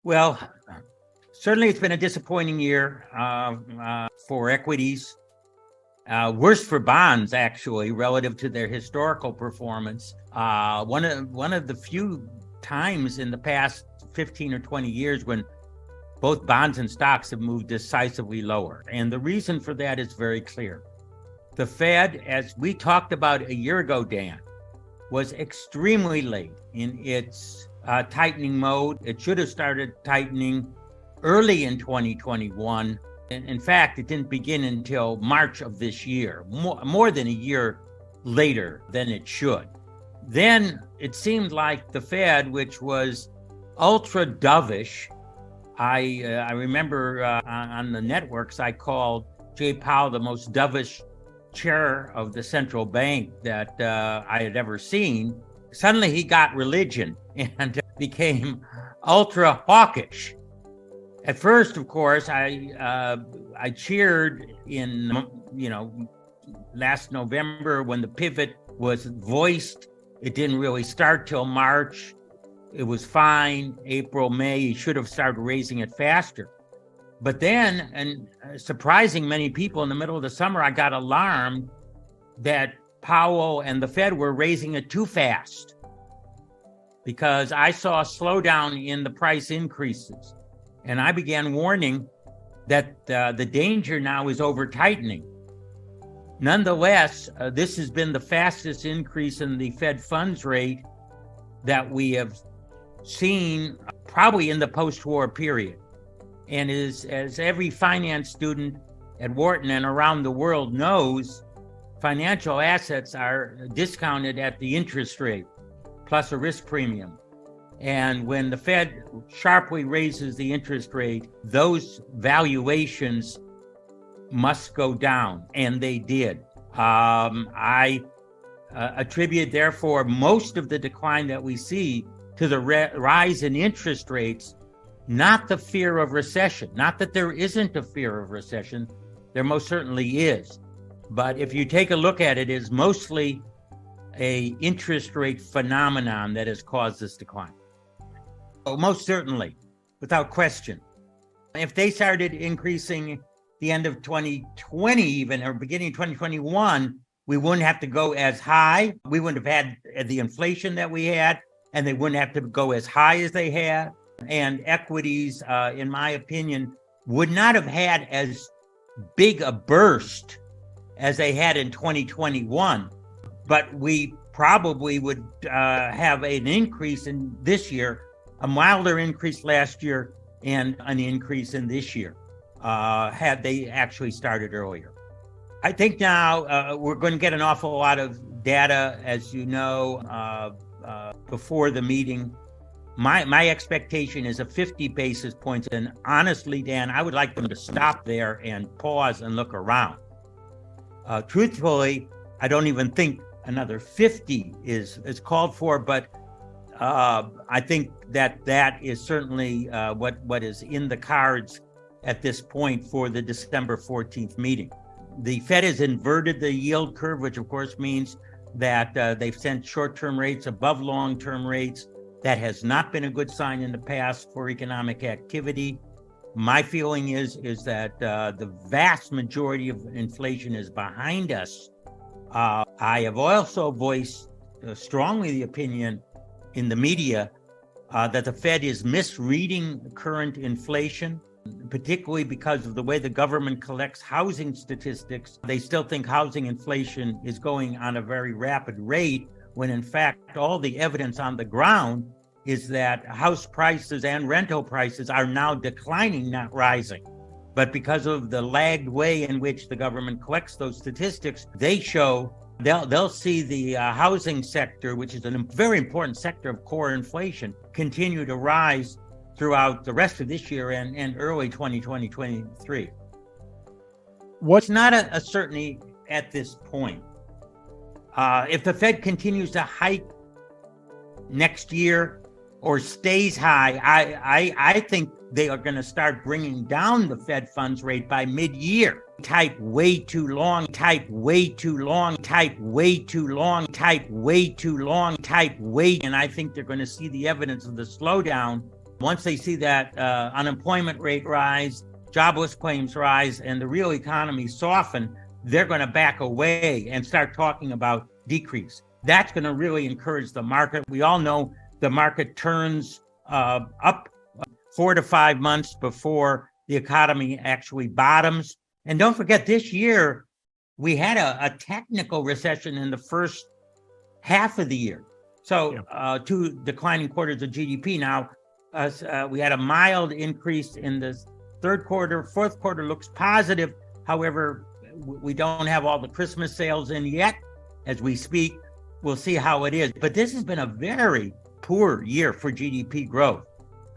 Well, certainly it's been a disappointing year for equities. Worse for bonds, actually, relative to their historical performance. One of the few times in the past 15 or 20 years when both bonds and stocks have moved decisively lower. And the reason for that is very clear. The Fed, as we talked about a year ago, Dan, was extremely late in its tightening mode. It should have started tightening early in 2021. In fact, it didn't begin until March of this year, more than a year later than it should. Then it seemed like the Fed, which was ultra dovish, I remember on the networks I called Jay Powell the most dovish chair of the central bank that I had ever seen. Suddenly he got religion and became ultra hawkish. At first, of course, I cheered in, last November when the pivot was voiced. It didn't really start till March. It was fine. April, May, he should have started raising it faster. But then, and surprising many people in the middle of the summer, I got alarmed that Powell and the Fed were raising it too fast because I saw a slowdown in the price increases. And I began warning that the danger now is over tightening. Nonetheless, this has been the fastest increase in the Fed funds rate that we have seen probably in the post-war period. And as every finance student at Wharton and around the world knows, financial assets are discounted at the interest rate plus a risk premium. And when the Fed sharply raises the interest rate, those valuations must go down, and they did. I attribute, therefore, most of the decline that we see to the rise in interest rates, not the fear of recession. Not that there isn't a fear of recession. There most certainly is. But if you take a look at it, it's mostly an interest rate phenomenon that has caused this decline. Most certainly, without question. If they started increasing the end of 2020 even, or beginning of 2021, we wouldn't have to go as high. We wouldn't have had the inflation that we had, and they wouldn't have to go as high as they had. And equities, in my opinion, would not have had as big a burst as they had in 2021. But we probably would have an increase in this year, a milder increase last year, and an increase in this year, had they actually started earlier. I think now we're going to get an awful lot of data, as you know, before the meeting. My expectation is a 50 basis points. And honestly, Dan, I would like them to stop there and pause and look around. Truthfully, I don't even think another 50 is called for, but I think that is certainly what is in the cards at this point for the December 14th meeting. The Fed has inverted the yield curve, which of course means that they've sent short-term rates above long-term rates. That has not been a good sign in the past for economic activity. My feeling is that the vast majority of inflation is behind us. I have also voiced strongly the opinion in the media that the Fed is misreading current inflation, particularly because of the way the government collects housing statistics. They still think housing inflation is going on a very rapid rate, when in fact all the evidence on the ground is that house prices and rental prices are now declining, not rising. But because of the lagged way in which the government collects those statistics, they show they'll see the housing sector, which is a very important sector of core inflation, continue to rise throughout the rest of this year and early 2023. What's not a certainty at this point. If the Fed continues to hike next year or stays high, I think they are going to start bringing down the Fed funds rate by mid-year. Type way too long, type way too long, type way too long, type way too long, type way. And I think they're going to see the evidence of the slowdown Once they see that unemployment rate rise, jobless claims rise, and the real economy soften, they're going to back away and start talking about decrease. That's going to really encourage the market. We all know the market turns up 4 to 5 months before the economy actually bottoms. And don't forget, this year, we had a technical recession in the first half of the year. So 2 declining quarters of GDP. Now, we had a mild increase in the third quarter. Fourth quarter looks positive. However, we don't have all the Christmas sales in yet. As we speak, we'll see how it is. But this has been a very poor year for GDP growth.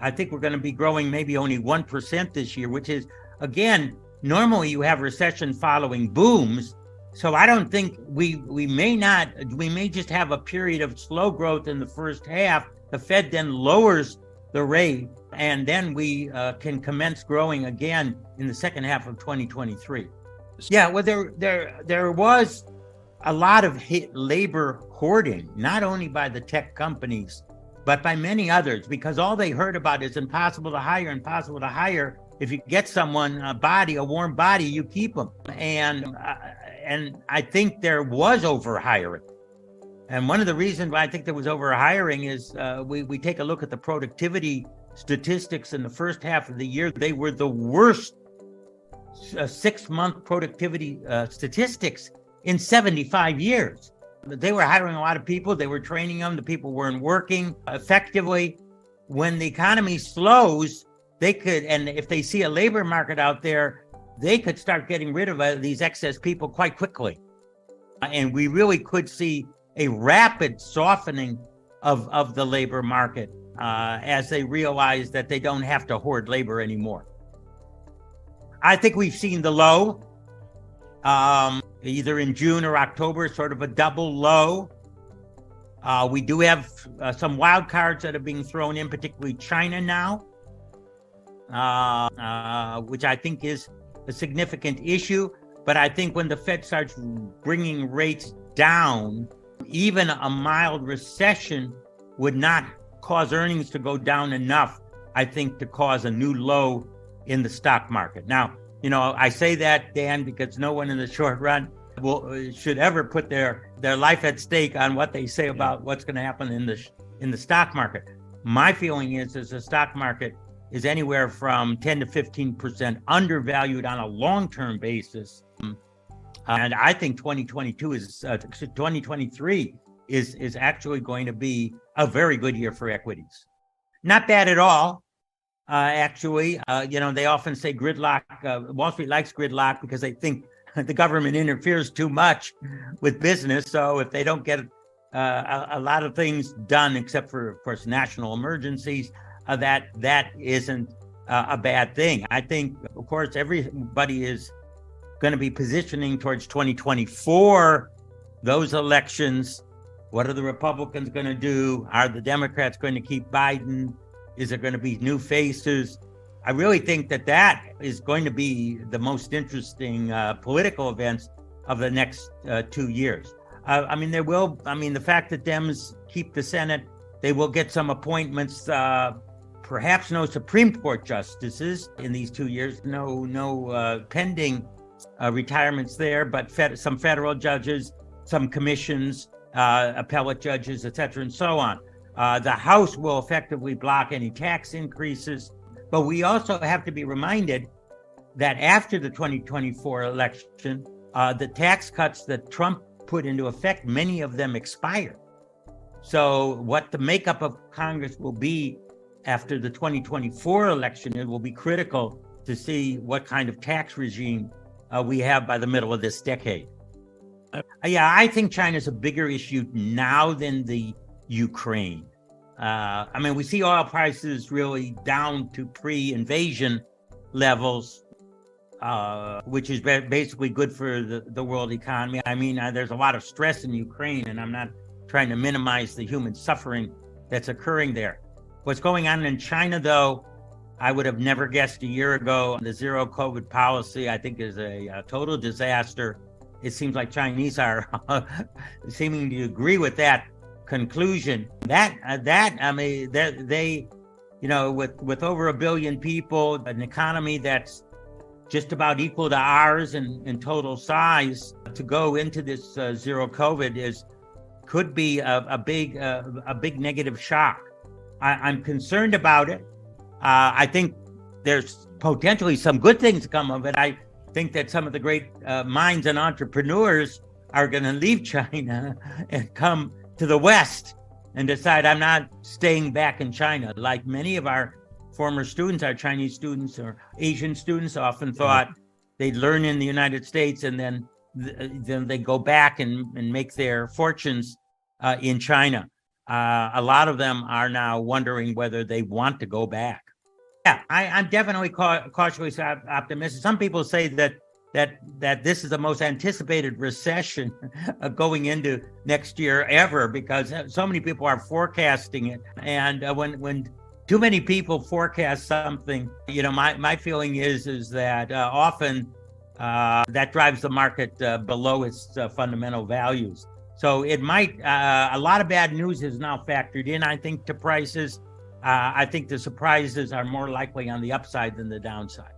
I think we're going to be growing maybe only 1% this year, which is, again, normally you have recession following booms. So I don't think we may just have a period of slow growth in the first half. The Fed then lowers the rate, and then we can commence growing again in the second half of 2023. Yeah, well, there was a lot of labor hoarding, not only by the tech companies, but by many others, because all they heard about is impossible to hire. If you get someone a warm body, you keep them. And I think there was overhiring. And one of the reasons why I think there was overhiring is we take a look at the productivity statistics in the first half of the year. They were the worst 6-month productivity statistics in 75 years. They were hiring a lot of people. They were training them. The people weren't working effectively. When the economy slows, they could, and if they see a labor market out there, they could start getting rid of these excess people quite quickly. And we really could see a rapid softening of the labor market as they realize that they don't have to hoard labor anymore. I think we've seen the low, either in June or October, sort of a double low. We do have some wild cards that are being thrown in, particularly China now, which I think is a significant issue. But I think when the Fed starts bringing rates down, even a mild recession would not cause earnings to go down enough, I think, to cause a new low in the stock market. Now, I say that, Dan, because no one in the short run should ever put their life at stake on what they say about what's going to happen in the stock market. My feeling is the stock market is anywhere from 10 to 15% undervalued on a long-term basis. And I think 2023 is actually going to be a very good year for equities. Not bad at all. Actually, they often say gridlock. Wall Street likes gridlock because they think the government interferes too much with business. So if they don't get a lot of things done, except for, of course, national emergencies, that isn't a bad thing. I think, of course, everybody is going to be positioning towards 2024, those elections. What are the Republicans going to do? Are the Democrats going to keep Biden? Is there going to be new faces? I really think that is going to be the most interesting political events of the next 2 years. The fact that Dems keep the Senate, they will get some appointments, perhaps no Supreme Court justices in these 2 years, no pending retirements there, but some federal judges, some commissions, appellate judges, et cetera, and so on. The House will effectively block any tax increases. But we also have to be reminded that after the 2024 election, the tax cuts that Trump put into effect, many of them expire. So what the makeup of Congress will be after the 2024 election, it will be critical to see what kind of tax regime we have by the middle of this decade. I think China's a bigger issue now than the Ukraine. We see oil prices really down to pre-invasion levels, which is basically good for the world economy. There's a lot of stress in Ukraine, and I'm not trying to minimize the human suffering that's occurring there. What's going on in China, though, I would have never guessed a year ago. The zero COVID policy, I think, is a total disaster. It seems like Chinese are seeming to agree with that conclusion. They with over 1 billion people, an economy that's just about equal to ours in total size, to go into this zero COVID could be a big negative shock. I'm concerned about it. I think there's potentially some good things to come of it. I think that some of the great minds and entrepreneurs are going to leave China and come to the West and decide, I'm not staying back in China. Like many of our former students, our Chinese students or Asian students often thought they'd learn in the United States and then they go back and make their fortunes in China. A lot of them are now wondering whether they want to go back. Yeah, I'm definitely cautiously optimistic. Some people say that this is the most anticipated recession going into next year ever, because so many people are forecasting it. And when too many people forecast something, my feeling is that often that drives the market below its fundamental values. So it might, a lot of bad news is now factored in, I think, to prices. I think the surprises are more likely on the upside than the downside.